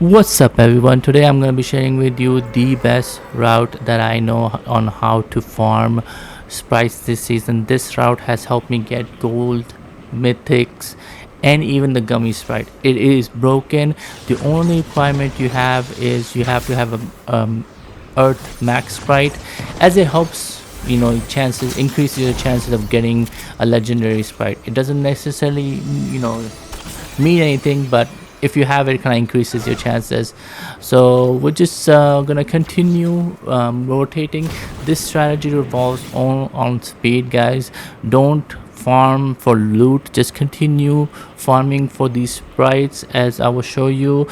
What's up everyone? Today I'm going to be sharing with you the best route that I know on how to farm sprites this season. This route has helped me get gold, mythics, and even the gummy sprite. It is broken. The only requirement you have is you have to have a earth max sprite, as it helps chances increases your chances of getting a legendary sprite. It doesn't necessarily mean anything, but if you have it, kind of increases your chances. So we're just gonna continue rotating. This strategy revolves on speed, guys. Don't farm for loot, just continue farming for these sprites, as I will show you,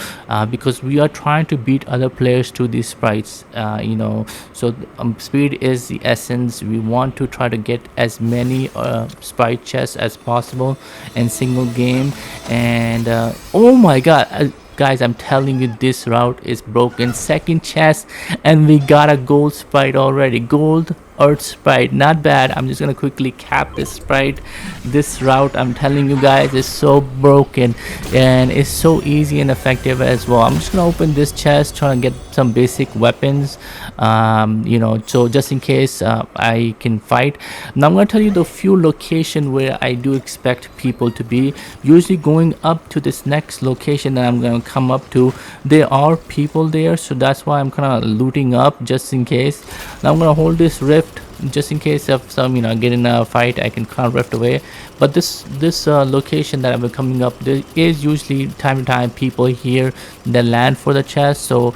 because we are trying to beat other players to these sprites. So speed is the essence. We want to try to get as many sprite chests as possible in single game. And oh my god, guys, I'm telling you, this route is broken. Second chest and we got a gold sprite already. Gold earth sprite, not bad. I'm just gonna quickly cap this sprite. This route, I'm telling you guys, is so broken and it's so easy and effective as well. I'm just gonna open this chest, trying to get some basic weapons, so just in case I can fight. Now I'm gonna tell you the few location where I do expect people to be. Usually going up to this next location that I'm gonna come up to, there are people there, so that's why I'm kind of looting up just in case. Now I'm gonna hold this rift just in case of some get in a fight, I can kind of rift away. But this location that I've been coming up, there is usually time to time people here that land for the chest, so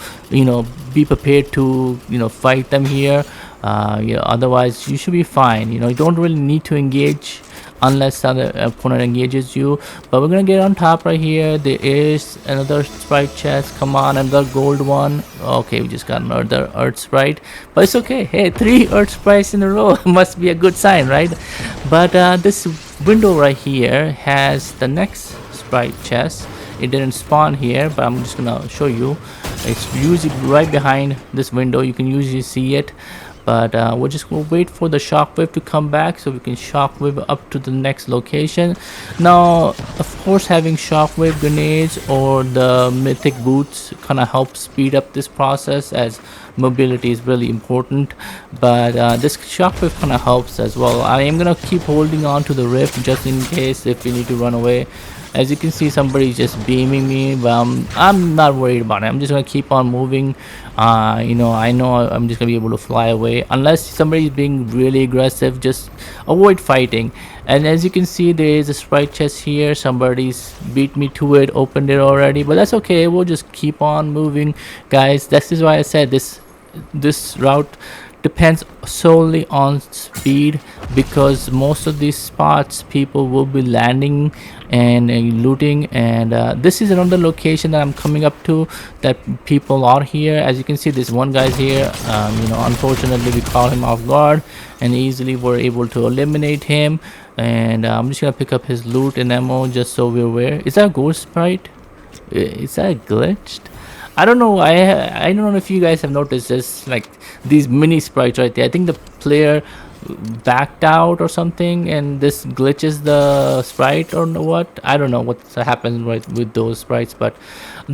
be prepared to fight them here. Otherwise you should be fine. You don't really need to engage unless the other opponent engages you. But we're gonna get on top right here. There is another sprite chest. Come on, another gold one. Okay, we just got another earth sprite, but it's okay. Hey, 3 earth sprites in a row must be a good sign, right? But this window right here has the next sprite chest. It didn't spawn here, but I'm just gonna show you. It's usually right behind this window. You can usually see it. But we're just gonna wait for the shockwave to come back so we can shockwave up to the next location. Now of course, having shockwave grenades or the mythic boots kind of help speed up this process, as mobility is really important. But this shockwave kind of helps as well. I am gonna keep holding on to the rift just in case if we need to run away. As you can see, somebody's just beaming me, but I'm not worried about it. I'm just gonna keep on moving. I know I'm just gonna be able to fly away unless somebody's being really aggressive. Just avoid fighting. And as you can see, there is a sprite chest here. Somebody's beat me to it, opened it already, but that's okay. We'll just keep on moving, guys. This is why I said this route depends solely on speed, because most of these spots people will be landing and looting. And this is another location that I'm coming up to that people are here. As you can see, this one guy's here. Unfortunately we caught him off guard and easily were able to eliminate him. And I'm just gonna pick up his loot and ammo just so we're aware. Is that a ghost sprite? Is that glitched? I don't know. I don't know if you guys have noticed this, like these mini sprites right there. I think the player backed out or something, and this glitches the sprite or what. I don't know what happens right with those sprites, but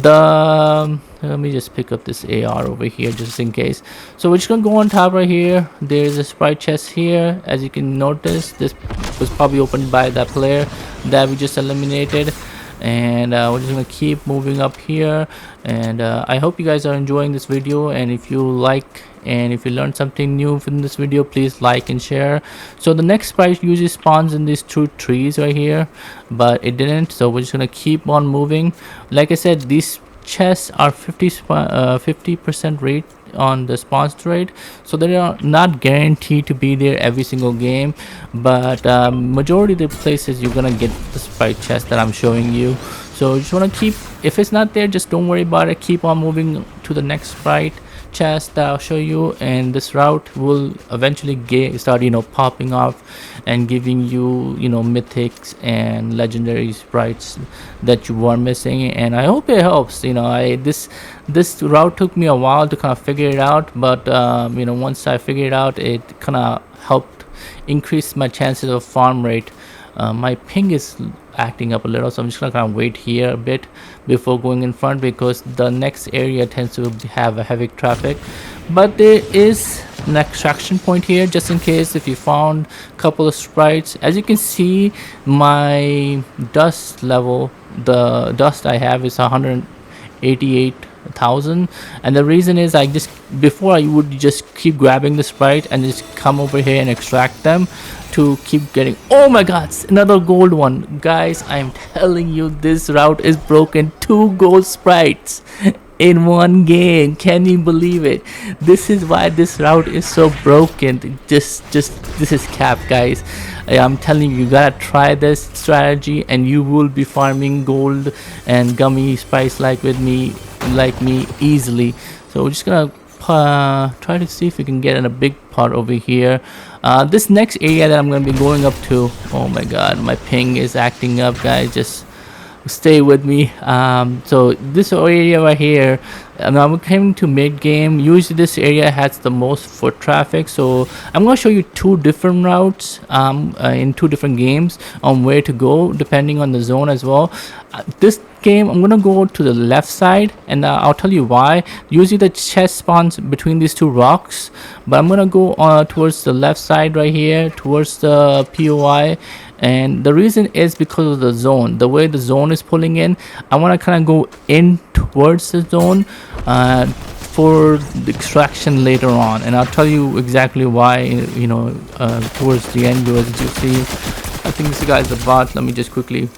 let me just pick up this AR over here just in case. So we're just gonna go on top right here. There's a sprite chest here. As you can notice, this was probably opened by that player that we just eliminated. And we're just gonna keep moving up here. And I hope you guys are enjoying this video, and if you like and if you learned something new from this video, please like and share. So the next sprite usually spawns in these 2 trees right here, but it didn't, so we're just gonna keep on moving. Like I said, these chests are 50% rate on the spawn rate, so they are not guaranteed to be there every single game. But majority of the places you're gonna get the sprite chest that I'm showing you. So you just want to keep, if it's not there, just don't worry about it. Keep on moving to the next sprite chest that I'll show you, and this route will eventually start popping off and giving you mythics and legendary sprites that you were missing. And I hope it helps. This route took me a while to kind of figure it out, but once I figured it out, it kind of helped increase my chances of farm rate My ping is acting up a little, so I'm just gonna kind of wait here a bit before going in front, because the next area tends to have a heavy traffic. But there is an extraction point here, just in case if you found a couple of sprites. As you can see, my dust level, the dust I have is 188,000, and the reason is I just, before I would just keep grabbing the sprite and just come over here and extract them to keep getting. Oh my god, another gold one. Guys, I'm telling you, this route is broken. 2 gold sprites in one game. Can you believe it? This is why this route is so broken. Just this is cap, guys. I'm telling you, you gotta try this strategy and you will be farming gold and gummy spice like me easily. So we're just gonna try to see if we can get in a big pot over here. This next area that I'm gonna be going up to, oh my god, my ping is acting up, guys. Just stay with me. So this area right here, I'm coming to mid game. Usually this area has the most foot traffic, so I'm going to show you 2 different routes in 2 different games on where to go depending on the zone as well. This game I'm gonna go to the left side, and I'll tell you why. Usually the chest spawns between these 2 rocks, but I'm gonna go towards the left side right here, towards the POI. And the reason is because of the zone, the way the zone is pulling in. I want to kind of go in towards the zone for the extraction later on, and I'll tell you exactly why, you know, towards the end. As you see, I think this guy's a bot. Let me just quickly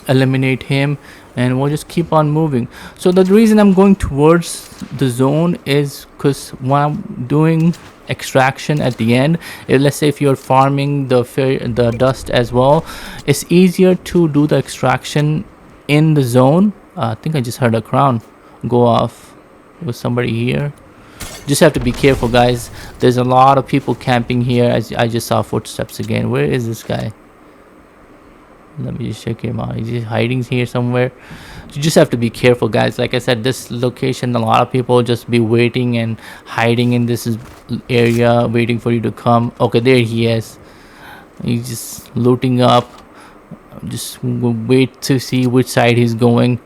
eliminate him, and we'll just keep on moving. So the reason I'm going towards the zone is because when I'm doing extraction at the end, let's say if you're farming the dust as well, it's easier to do the extraction in the zone. I think I just heard a crown go off. Was somebody here? Just have to be careful, guys. There's a lot of people camping here. As I just saw footsteps again. Where is this guy? Let me just check him out. He's just hiding here somewhere. You just have to be careful, guys. Like I said, this location, a lot of people just be waiting and hiding in this area, waiting for you to come. Okay, there he is. He's just looting up. Just wait to see which side he's going.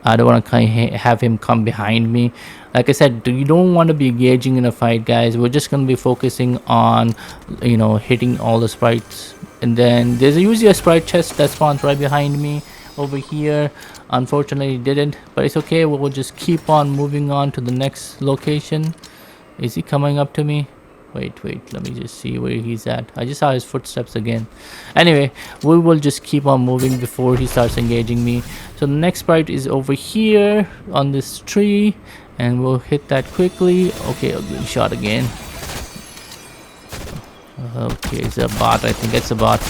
I don't want to have him come behind me. Like I said, you don't want to be engaging in a fight, guys. We're just going to be focusing on, you know, hitting all the sprites. And then there's usually a sprite chest that spawns right behind me over here. Unfortunately it didn't, but it's okay. We'll just keep on moving on to the next location. Is he coming up to me? Wait, let me just see where he's at. I just saw his footsteps again. Anyway, we will just keep on moving before he starts engaging me. So the next sprite is over here on this tree, and we'll hit that quickly. Okay, I'll get shot again. Okay, it's a bot. I think it's a bot.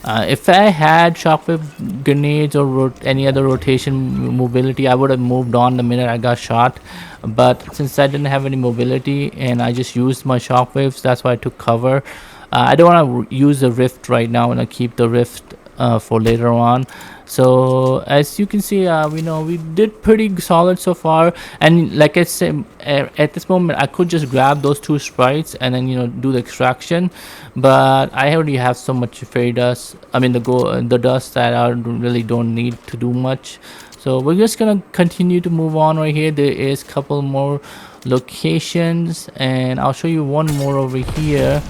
If I had shockwave grenades or any other rotation mobility, I would have moved on the minute I got shot. But since I didn't have any mobility and I just used my shockwaves, that's why I took cover. I don't want to use the rift right now, and I keep the rift for later on. So as you can see, we did pretty solid so far. And like I said, at this moment I could just grab those 2 sprites and then do the extraction, but I already have so much fairy dust, the dust, that I really don't need to do much. So we're just gonna continue to move on. Right here there is a couple more locations, and I'll show you one more over here.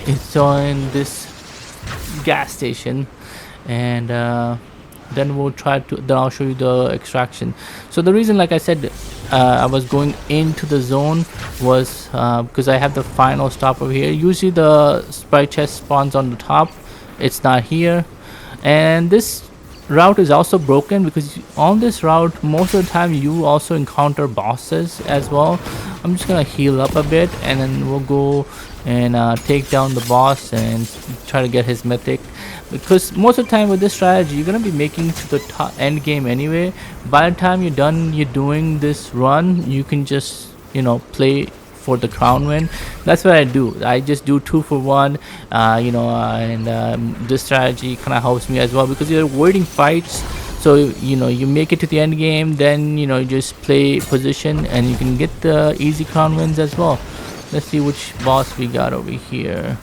It's on this gas station, and then we'll then I'll show you the extraction. So the reason, like I said, I was going into the zone was because I have the final stop over here. Usually the sprite chest spawns on the top. It's not here. And this route is also broken because on this route most of the time you also encounter bosses as well. I'm just gonna heal up a bit, and then we'll go and take down the boss and try to get his mythic, because most of the time with this strategy you're gonna be making to the end game anyway. By the time you're done doing this run, you can just play for the crown win. That's what I do. I just do 2 for 1, and this strategy kind of helps me as well, because you're avoiding fights. So you make it to the end game, then you just play position and you can get the easy crown wins as well. Let's see which boss we got over here.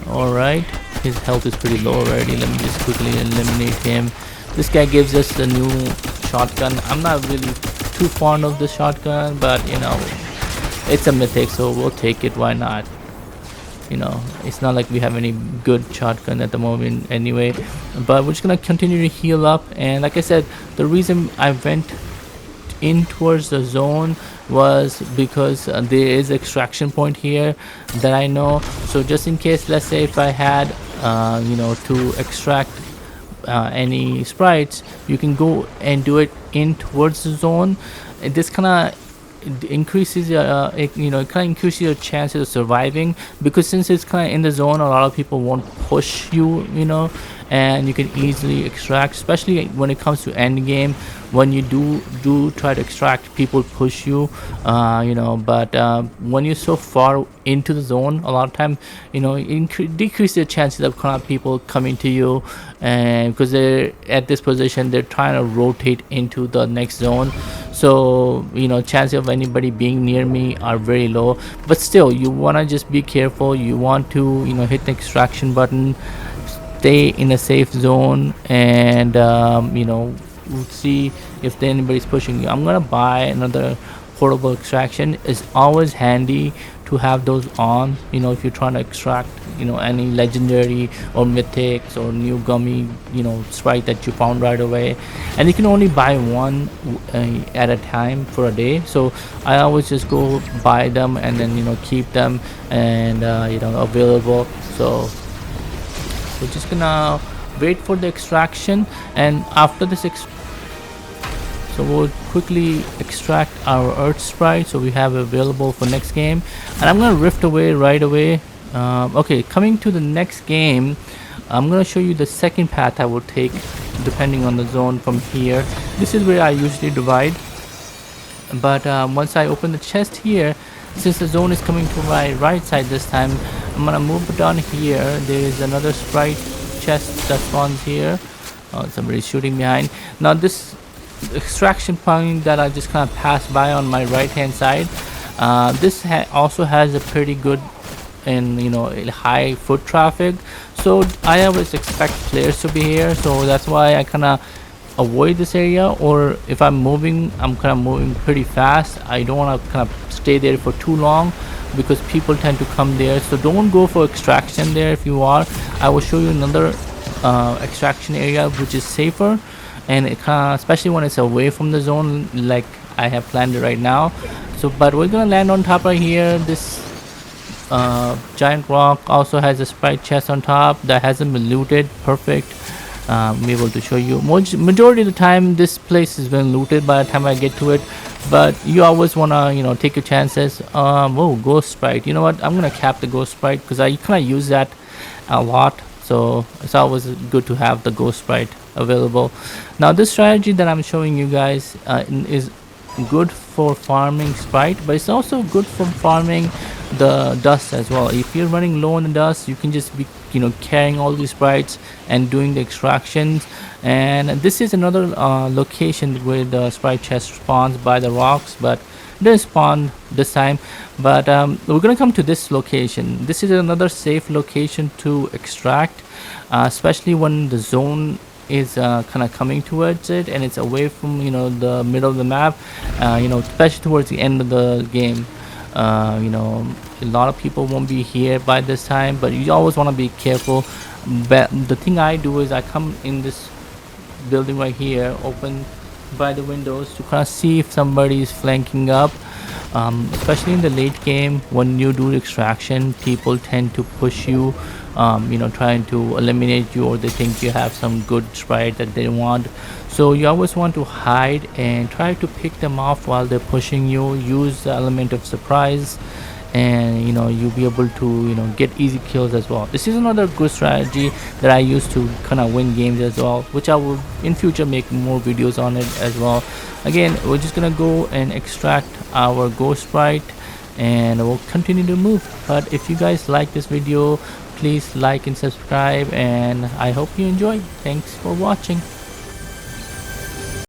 All right, his health is pretty low already. Let me just quickly eliminate him. This guy gives us the new shotgun. I'm not really too fond of the shotgun, but you know, it's a mythic, so we'll take it. Why not? You know, it's not like we have any good shotgun at the moment anyway, but we're just gonna continue to heal up. And like I said, the reason I went in towards the zone was because there is extraction point here that I know. So just in case, let's say if I had you know, to extract any sprites, you can go and do it in towards the zone. And this kind of increases your you know, it kind of increases your chances of surviving, because since it's kind of in the zone, a lot of people won't push you, you know, and you can easily extract, especially when it comes to end game. When you do try to extract, people push you, you know, but when you're so far into the zone, a lot of time, you know, decrease the chances of kind of people coming to you, and because they're at this position, they're trying to rotate into the next zone. So you know, chances of anybody being near me are very low. But still, you want to just be careful. You want to, you know, hit the extraction button, stay in a safe zone, and you know, we'll see if anybody's pushing you. I'm gonna buy another portable extraction. It's always handy to have those on, you know, if you're trying to extract, you know, any legendary or mythics or new gummy, you know, sprite that you found right away. And you can only buy one at a time for a day, so I always just go buy them and then, you know, keep them and you know, available. So we're just gonna wait for the extraction, and after this so we'll quickly extract our earth sprite, so we have available for next game. And I'm gonna rift away right away. Okay, coming to the next game, I'm gonna show you the second path I will take depending on the zone from here. This is where I usually divide, but once I open the chest here, since the zone is coming to my right side this time, I'm gonna move down here. There is another sprite chest that spawns here. Somebody's shooting behind. Now this extraction point that I just kind of passed by on my right hand side, this also has a pretty good and, you know, high foot traffic, so I always expect players to be here. So that's why I kind of avoid this area, or if I'm moving, I'm kind of moving pretty fast. I don't want to kind of stay there for too long because people tend to come there. So don't go for extraction there. If you are, I will show you another extraction area which is safer, and it kind of, especially when it's away from the zone like I have planned it right now. So but we're gonna land on top right here. This giant rock also has a sprite chest on top that hasn't been looted. Perfect. I'm able to show you majority of the time this place has been looted by the time I get to it, but you always want to, you know, take your chances. Oh, ghost sprite. You know what, I'm gonna cap the ghost sprite because I kind of use that a lot, so it's always good to have the ghost sprite available. Now this strategy that I'm showing you guys is good for farming sprite, but it's also good for farming the dust as well. If you're running low on the dust, you can just be, you know, carrying all these sprites and doing the extractions. And this is another location where the sprite chest spawns by the rocks, but it didn't spawn this time. But we're gonna come to this location. This is another safe location to extract, especially when the zone is kind of coming towards it and it's away from, you know, the middle of the map, you know, especially towards the end of the game. You know, a lot of people won't be here by this time, but you always want to be careful. But the thing I do is I come in this building right here, open by the windows to kind of see if somebody is flanking up. Especially in the late game, when you do extraction, people tend to push you, you know, trying to eliminate you, or they think you have some good sprite that they want. So you always want to hide and try to pick them off while they're pushing you. Use the element of surprise, and you know, you'll be able to, you know, get easy kills as well. This is another good strategy that I use to kind of win games as well, which I will in future make more videos on it as well. Again, we're just gonna go and extract our ghost sprite and we'll continue to move. But if you guys like this video, please like and subscribe, and I hope you enjoy. Thanks for watching.